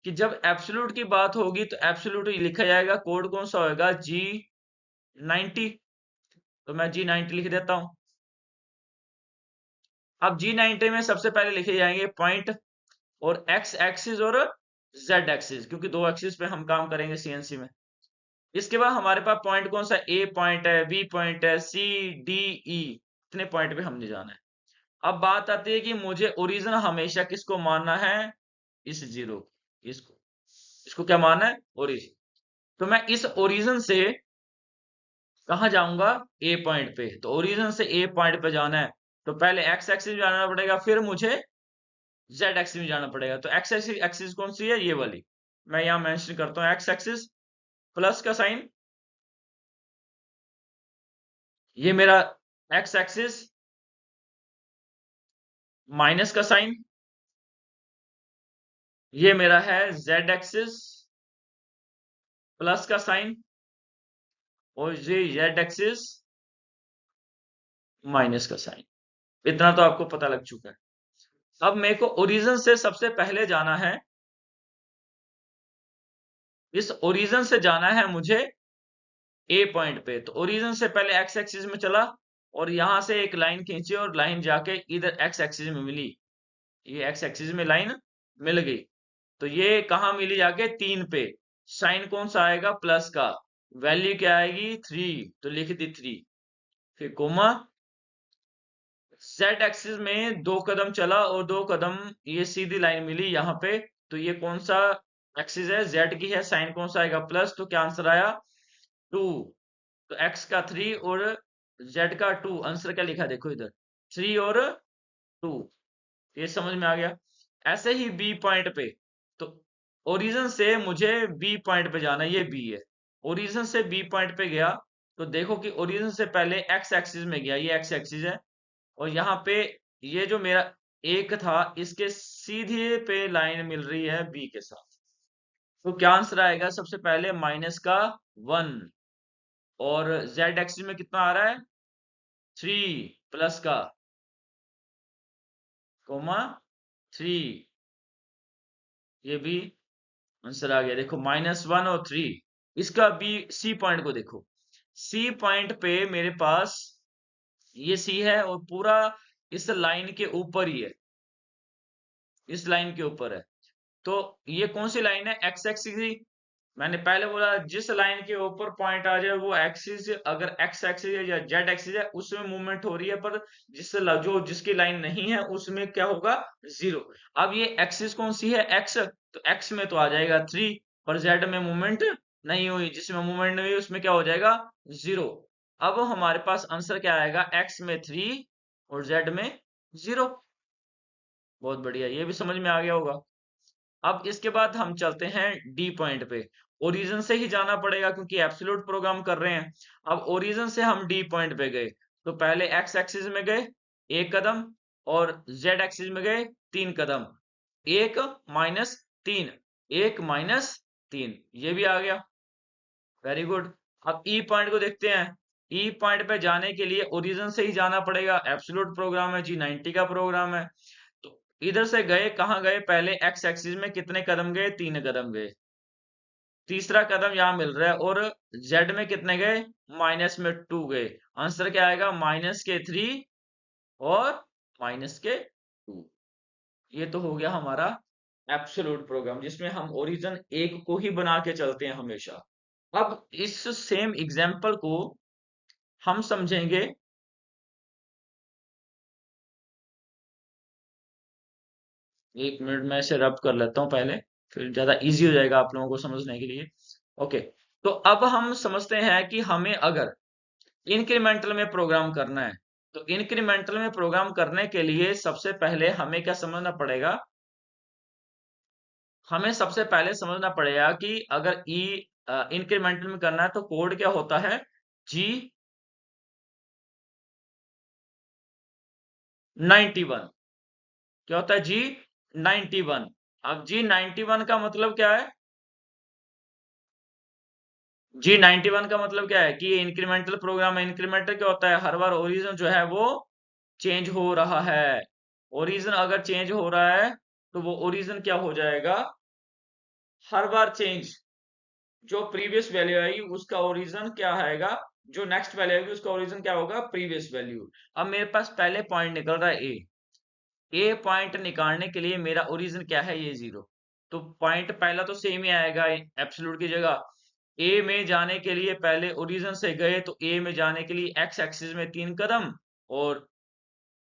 कि जब एब्सोल्यूट की बात होगी तो एब्सोल्यूट लिखा जाएगा, कोड कौन सा होगा? G90। तो मैं G90 लिख देता हूं। अब G90 में सबसे पहले लिखे जाएंगे पॉइंट, और एक्स एक्सिस और जेड एक्सिस, क्योंकि दो एक्सिस पे हम काम करेंगे सीएनसी में। इसके बाद हमारे पास पॉइंट कौन सा, ए पॉइंट है, बी पॉइंट है, सी, डी, ई, इतने पॉइंट पे हमने जाना है। अब बात आती है कि मुझे ओरिजिन हमेशा किसको मानना है, इस जीरो, इसको इसको क्या मानना है, ओरिजिन। तो मैं इस ओरिजिन से कहाँ जाऊंगा, ए पॉइंट पे। तो ओरिजिन से ए पॉइंट पे जाना है तो पहले एक्स एक्सिस में जाना पड़ेगा, फिर मुझे जेड एक्सिस में जाना पड़ेगा। तो एक्स एक्सिस एक्सिस कौन सी है, ये वाली। मैं यहाँ मेंशन करता हूँ एक्स एक्सिस, प्लस का साइन, ये मेरा एक्स एक्सिस, माइनस का साइन, ये मेरा है जेड एक्सिस, प्लस का साइन, और ये जेड एक्सिस, माइनस का साइन। इतना तो आपको पता लग चुका है। अब मेरे को ओरिजिन से सबसे पहले जाना है, इस ओरिजिन से जाना है मुझे ए पॉइंट पे। तो ओरिजिन से पहले एक्स एक्सिस में चला और यहां से एक लाइन खींची और लाइन जाके इधर एक्स एक्सिस में मिली, ये एक्स एक्सिस में लाइन मिल गई। तो ये कहाँ मिली, जाके 3 पे। साइन कौन सा आएगा, प्लस का, वैल्यू क्या आएगी 3, तो लिख दी 3, फिर कोमा, जेड एक्सिस में 2 कदम चला और 2 कदम ये सीधी लाइन मिली यहाँ पे। तो ये कौन सा एक्सिस है, जेड की है, साइन कौन सा आएगा, प्लस, तो क्या आंसर आया 2। तो एक्स का 3 और जेड का 2, आंसर क्या लिखा है देखो इधर, 3 और 2। ये समझ में आ गया। ऐसे ही बी पॉइंट पे, तो ओरिजिन से मुझे बी पॉइंट पे जाना है, ये बी है। ओरिजिन से बी पॉइंट पे गया तो देखो कि ओरिजिन से पहले एक्स एक्सिस में गया, ये एक्स एक्सिस है, और यहाँ पे ये जो मेरा एक था इसके सीधे पे लाइन मिल रही है बी के साथ। तो क्या आंसर आएगा, सबसे पहले माइनस का 1, और जेड एक्सिस में कितना आ रहा है 3, प्लस का कोमा 3, ये भी आंसर आ गया। देखो -1 और 3। इसका बी सी पॉइंट को देखो, सी पॉइंट पे मेरे पास ये सी है और पूरा इस लाइन के ऊपर ही है, इस लाइन के ऊपर है। तो ये कौन सी लाइन है, एक्स एक्सिस ही। मैंने पहले बोला जिस लाइन के ऊपर पॉइंट आ जाए वो एक्सिस, अगर एक्स एक्सिस है या जेड एक्सिस है उसमें मूवमेंट हो रही है, पर जो जिसकी लाइन नहीं है उसमें क्या होगा, जीरो। अब ये एक्सिस कौन सी है, एक्स, तो एक्स में तो आ जाएगा 3, पर जेड में मूवमेंट नहीं हुई, जिसमें मूवमेंट नहीं हुई उसमें क्या हो जाएगा, जीरो। अब हमारे पास आंसर क्या आएगा, एक्स में 3 और जेड में 0। बहुत बढ़िया, ये भी समझ में आ गया होगा। अब इसके बाद हम चलते हैं डी पॉइंट पे। ओरिजिन से ही जाना पड़ेगा क्योंकि एब्सोल्यूट प्रोग्राम कर रहे हैं। अब ओरिजिन से हम डी पॉइंट पे गए तो पहले एक्स एक्सिस में गए 1 कदम, और जेड एक्सिस में गए 3 कदम, 1 माइनस 3, 1 माइनस 3, ये भी आ गया, वेरी गुड। अब ई पॉइंट को देखते हैं। ई पॉइंट पे जाने के लिए ओरिजिन से ही जाना पड़ेगा, एब्सोल्यूट प्रोग्राम है, G90 का प्रोग्राम है। तो इधर से गए, कहाँ गए, पहले एक्स एक्सिस में कितने कदम गए, 3 कदम गए, तीसरा कदम यहाँ मिल रहा है, और जेड में कितने गए, माइनस में 2 गए। आंसर क्या आएगा, माइनस के 3 और माइनस के 2। ये तो हो गया हमारा एब्सोल्यूट प्रोग्राम जिसमें हम ओरिजिन एक को ही बना के चलते हैं हमेशा। अब इस सेम एग्जाम्पल को हम समझेंगे, 1 मिनट में इसे रब कर लेता हूं पहले, फिर ज्यादा इजी हो जाएगा आप लोगों को समझने के लिए। ओके, तो अब हम समझते हैं कि हमें अगर इंक्रीमेंटल में प्रोग्राम करना है, तो इंक्रीमेंटल में प्रोग्राम करने के लिए सबसे पहले हमें क्या समझना पड़ेगा, हमें सबसे पहले समझना पड़ेगा कि अगर इंक्रीमेंटल में करना है तो कोड क्या होता है, G91। क्या होता है, G91। अब G91 का मतलब क्या है, G91 का मतलब क्या है कि ये इंक्रीमेंटल प्रोग्राम है। इंक्रीमेंटल क्या होता है, हर बार ओरिजिन जो है वो चेंज हो रहा है। ओरिजिन अगर चेंज हो रहा है तो वो ओरिजिन क्या हो जाएगा, हर बार चेंज। जो प्रीवियस वैल्यू आएगी उसका ओरिजिन क्या आएगा, जो नेक्स्ट वैल्यू आएगी उसका ओरिजिन क्या होगा, प्रीवियस वैल्यू। अब मेरे पास पहले पॉइंट निकल रहा है ए पॉइंट निकालने के लिए मेरा ओरिजिन क्या है, ये 0। तो पॉइंट पहला तो सेम ही आएगा एब्सोल्यूट की जगह। ए में जाने के लिए पहले ओरिजिन से गए तो ए में जाने के लिए एक्स एक्सिस में 3 कदम और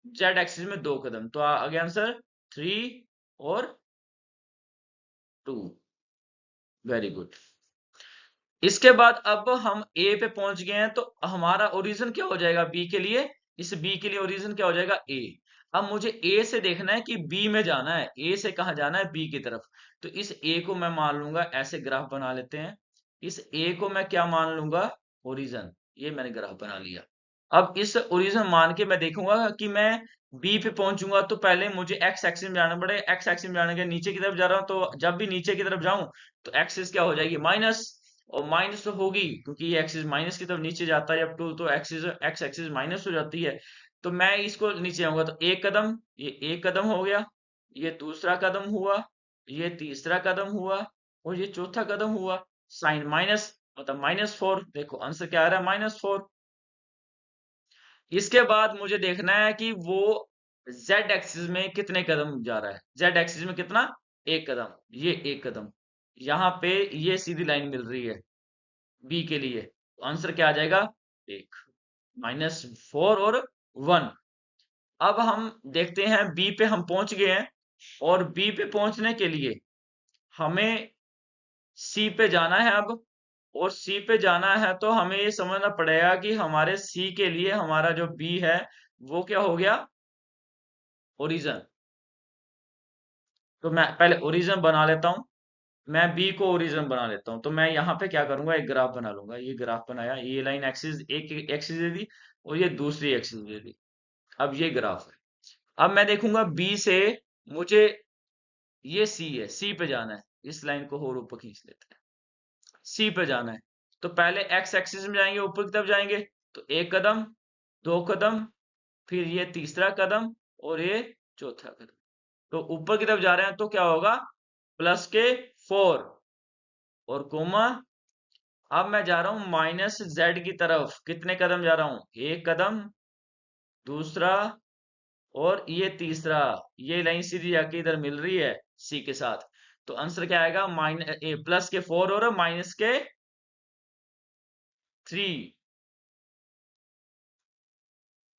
जेड एक्सिस में 2 कदम, तो आ गया आंसर 3 और 2। Very good. इसके बाद अब हम ए पे पहुंच गए हैं, तो हमारा ओरिजिन क्या हो जाएगा बी के लिए? इस बी के लिए ओरिजिन क्या हो जाएगा? ए। अब मुझे ए से देखना है कि बी में जाना है, ए से कहा जाना है? बी की तरफ। तो इस ए को मैं मान लूंगा, ऐसे ग्राफ बना लेते हैं। इस ए को मैं क्या मान लूंगा? ओरिजिन। ये मैंने ग्राफ बना लिया। अब इस ओरिजिन मान के मैं देखूंगा कि मैं बी पे पहुंचूंगा, तो पहले मुझे एक्स एक्सिस में जाना पड़ेगा। एक्स एक्सिस में जाने के नीचे की तरफ जा रहा हूं, तो जब भी नीचे की तरफ जाऊं तो एक्सिस क्या हो जाएगी? माइनस। और माइनस तो होगी क्योंकि ये एक्सिस माइनस की तरफ नीचे जाता है, अब टू तो एक्सिस एक्स एक्सिस माइनस हो जाती है। तो मैं इसको नीचे आऊंगा तो एक कदम, ये एक कदम हो गया, ये दूसरा कदम हुआ, ये तीसरा कदम हुआ और ये चौथा कदम हुआ। साइन माइनस मतलब -4। देखो आंसर क्या आ रहा है? -4। इसके बाद मुझे देखना है कि वो z एक्सिस में कितने कदम जा रहा है। z एक्सिस में कितना? एक कदम। ये एक कदम। यहाँ पे ये सीधी लाइन मिल रही है बी के लिए, तो आंसर क्या आ जाएगा? एक। -4 और 1। अब हम देखते हैं बी पे हम पहुंच गए हैं, और बी पे पहुंचने के लिए हमें सी पे जाना है अब। और सी पे जाना है तो हमें ये समझना पड़ेगा कि हमारे सी के लिए हमारा जो बी है वो क्या हो गया? ओरिजिन। तो मैं पहले ओरिजिन बना लेता हूं। मैं बी को ओरिजिन बना लेता हूं, तो मैं यहाँ पे क्या करूंगा? एक ग्राफ बना लूंगा। ये ग्राफ बनाया, ये लाइन एक्सिस एक एक्सिस दे दी और ये दूसरी एक्सिस दे दी। अब ये ग्राफ है। अब मैं देखूंगा बी से मुझे, ये सी है, सी पे जाना है। इस लाइन को और ऊपर खींच लेते हैं। सी पे जाना है तो पहले एक्स एक्सिस में जाएंगे, ऊपर की तरफ जाएंगे, तो एक कदम, दो कदम, फिर ये तीसरा कदम और ये चौथा कदम। तो ऊपर की तरफ जा रहे हैं तो क्या होगा? +4 और कोमा। अब मैं जा रहा हूं -z की तरफ। कितने कदम जा रहा हूं? एक कदम, दूसरा और ये तीसरा। ये लाइन सीधी जाके इधर मिल रही है सी के साथ। तो आंसर क्या आएगा? +4 और -3।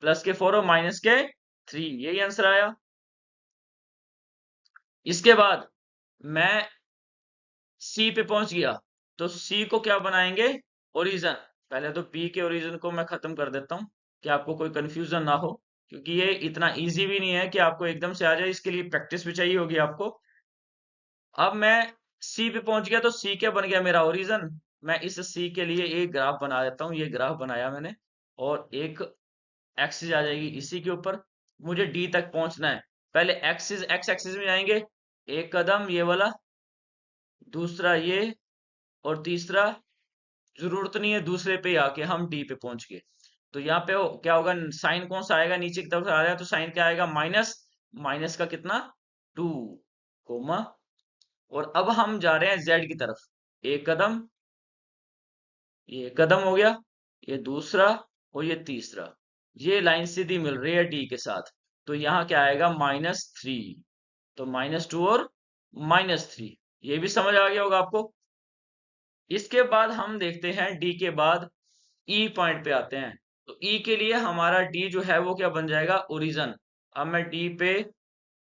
+4 और -3, यही आंसर आया। इसके बाद मैं सी पे पहुंच गया, तो सी को क्या बनाएंगे? ओरिजिन। पहले तो बी के ओरिजिन को मैं खत्म कर देता हूं कि आपको कोई कंफ्यूजन ना हो, क्योंकि ये इतना इजी भी नहीं है कि आपको एकदम से आ जाए। इसके लिए प्रैक्टिस भी चाहिए होगी आपको। अब मैं सी पे पहुंच गया, तो सी क्या बन गया? मेरा ओरिजिन। मैं इस सी के लिए एक ग्राफ बना देता हूँ। ये ग्राफ बनाया मैंने, और एक एक्सिस आ जाएगी इसी के ऊपर। मुझे डी तक पहुंचना है। पहले एक्सिस एक्स एक्सिस में जाएंगे, एक कदम ये वाला, दूसरा ये, और तीसरा जरूरत नहीं है दूसरे पे आके हम डी पे पहुंच गए। तो यहाँ पे क्या होगा? साइन कौन सा आएगा? नीचे की तरफ से आ रहा है तो साइन क्या आएगा? माइनस। माइनस का कितना? 2 कोमा। और अब हम जा रहे हैं जेड की तरफ। एक कदम, ये कदम हो गया, ये दूसरा और ये तीसरा। ये लाइन सीधी मिल रही है डी के साथ। तो यहाँ क्या आएगा? -3। तो -2 और -3। ये भी समझ आ गया होगा आपको। इसके बाद हम देखते हैं डी के बाद ई पॉइंट पे आते हैं। तो ई के लिए हमारा डी जो है वो क्या बन जाएगा? ओरिजिन। अब मैं डी पे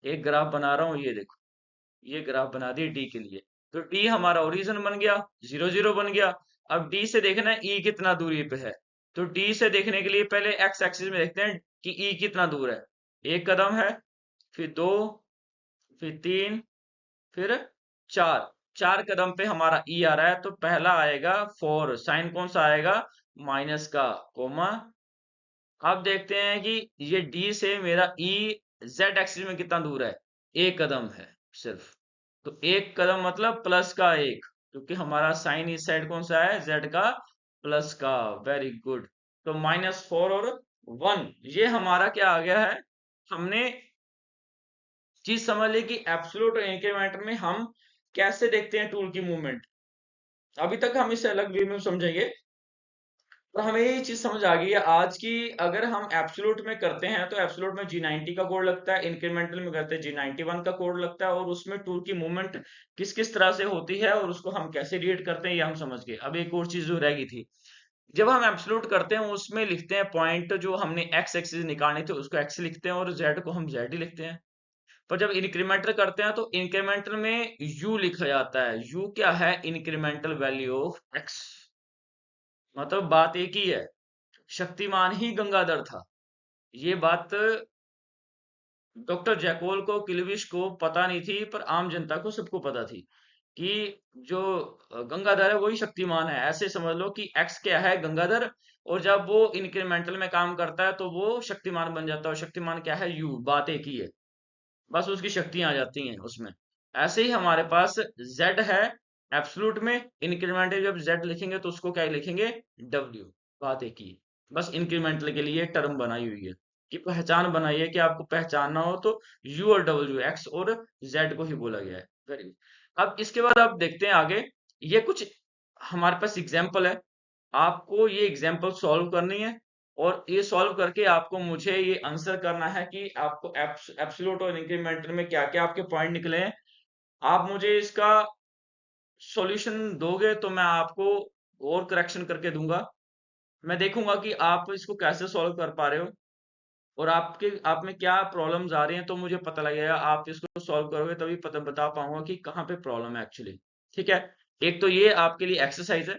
एक ग्राफ बना रहा हूँ, ये देखो, ये ग्राफ बना दिया डी के लिए। तो डी हमारा ओरिजिन बन गया, 0 0 बन गया। अब डी से देखना है ई कितना दूरी पे है। तो डी से देखने के लिए पहले एक्स एक्सिस में देखते हैं कि ई कितना दूर है। एक कदम है, फिर दो, फिर तीन, फिर चार। 4 कदम पे हमारा ई आ रहा है, तो पहला आएगा 4। साइन कौन सा आएगा? माइनस का, कोमा। अब देखते हैं कि ये डी से मेरा ई जेड एक्सिस में कितना दूर है। एक कदम है सिर्फ। तो एक कदम मतलब प्लस का एक, क्योंकि हमारा साइन इस साइड कौन सा है? जेड का, प्लस का। Very good. तो -4 और 1, ये हमारा क्या आ गया है? हमने चीज समझ ली कि एब्सोल्यूट और इंक्रीमेंट में हम कैसे देखते हैं टूल की मूवमेंट। अभी तक हम इसे अलग वे में समझेंगे, और हमें ये चीज समझ आ गई है आज की। अगर हम एब्सोल्यूट में करते हैं तो एब्सोल्यूट में G90 का कोड लगता है, इंक्रीमेंटल में करते हैं G91 का कोड लगता है, और उसमें टूल की मूवमेंट किस किस तरह से होती है और उसको हम कैसे रीड करते हैं ये हम समझ गए। अब एक और चीज जो रह गई थी, जब हम एब्सोल्यूट करते हैं उसमें लिखते हैं पॉइंट, जो हमने एक्स एक्सिस निकालने थे उसको एक्स लिखते हैं और जेड को हम जेड ही लिखते हैं। पर जब इंक्रीमेंटल करते हैं तो इंक्रीमेंटल में यू लिखा जाता है। यू क्या है? Incremental value of x. मतलब बात एक ही है, शक्तिमान ही गंगाधर था। ये बात डॉक्टर जैकोल को, किल्विश को पता नहीं थी, पर आम जनता को सबको पता थी कि जो गंगाधर है वही शक्तिमान है। ऐसे समझ लो कि एक्स क्या है? गंगाधर। और जब वो इंक्रीमेंटल में काम करता है तो वो शक्तिमान बन जाता है, और शक्तिमान क्या है? यू। बात एक ही है, बस उसकी शक्तियां आ जाती हैं उसमें। ऐसे ही हमारे पास z है एब्सोल्यूट में, इंक्रीमेंटल जब z लिखेंगे तो उसको क्या लिखेंगे? w। बात एक ही है, बस इंक्रीमेंटल के लिए टर्म बनाई हुई है कि पहचान बनाई है कि आपको पहचानना हो तो u और w, x और z को ही बोला गया है। Very good. अब इसके बाद आप देखते हैं आगे, ये कुछ हमारे पास एग्जाम्पल है। आपको ये एग्जाम्पल सॉल्व करनी है, और ये सॉल्व करके आपको मुझे ये आंसर करना है कि आपको एब्सोल्यूट और इंक्रीमेंटल में क्या क्या आपके पॉइंट निकले हैं। आप मुझे इसका सॉल्यूशन दोगे तो मैं आपको और करेक्शन करके दूंगा। मैं देखूंगा कि आप इसको कैसे सॉल्व कर पा रहे हो, और आपके आप में क्या प्रॉब्लम्स आ रही हैं, तो मुझे पता लगेगा। आप इसको सॉल्व करोगे तभी पता बता पाऊंगा कि कहाँ पे प्रॉब्लम है एक्चुअली। ठीक है, एक तो ये आपके लिए एक्सरसाइज है।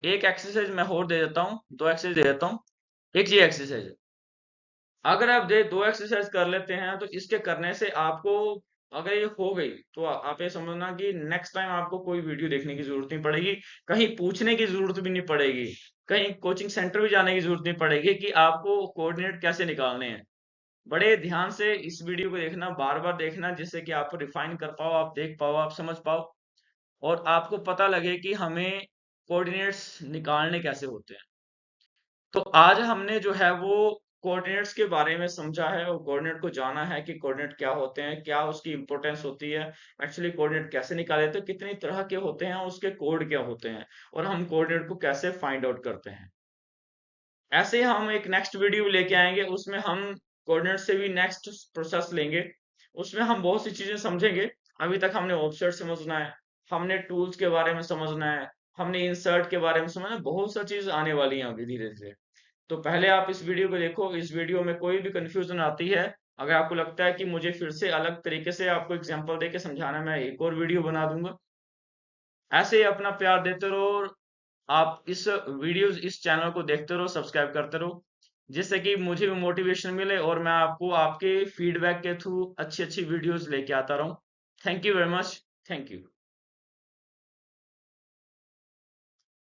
एक एक्सरसाइज मैं और दे देता हूँ, दो एक्सरसाइज दे देता हूँ। एक ये एक्सरसाइज है, अगर आप दे दो एक्सरसाइज कर लेते हैं तो इसके करने से आपको, अगर ये हो गई तो आप ये समझना कि नेक्स्ट टाइम आपको कोई वीडियो देखने की जरूरत नहीं पड़ेगी, कहीं पूछने की जरूरत भी नहीं पड़ेगी, कहीं कोचिंग सेंटर भी जाने की जरूरत नहीं पड़ेगी कि आपको कोऑर्डिनेट कैसे निकालने हैं। बड़े ध्यान से इस वीडियो को देखना, बार बार देखना, जिससे कि आप रिफाइन कर पाओ, आप देख पाओ, आप समझ पाओ, और आपको पता लगे कि हमें कोऑर्डिनेट्स निकालने कैसे होते हैं। तो आज हमने जो है वो कोऑर्डिनेट्स के बारे में समझा है, और कोऑर्डिनेट को जाना है कि कोऑर्डिनेट क्या होते हैं, क्या उसकी इंपॉर्टेंस होती है, एक्चुअली कोऑर्डिनेट कैसे निकाले, तो कितनी तरह के होते हैं, उसके कोड क्या होते हैं, और हम कोऑर्डिनेट को कैसे फाइंड आउट करते हैं। ऐसे ही हम एक नेक्स्ट वीडियो लेके आएंगे, उसमें हम कोऑर्डिनेट से भी नेक्स्ट प्रोसेस लेंगे, उसमें हम बहुत सी चीजें समझेंगे। अभी तक हमने ऑफसेट समझना है, हमने टूल्स के बारे में समझना है, हमने इंसर्ट के बारे में समझना है, बहुत सा चीज आने वाली है अभी धीरे धीरे। तो पहले आप इस वीडियो को देखो, इस वीडियो में कोई भी कंफ्यूजन आती है, अगर आपको लगता है कि मुझे फिर से अलग तरीके से आपको एग्जांपल देके समझाना है, मैं एक और वीडियो बना दूंगा। ऐसे ही अपना प्यार देते रहो, और आप इस वीडियोस, इस चैनल को देखते रहो, सब्सक्राइब करते रहो, जिससे कि मुझे भी मोटिवेशन मिले और मैं आपको आपके फीडबैक के थ्रू अच्छी अच्छी वीडियोस लेके आता रहूं। Thank you very much. Thank you.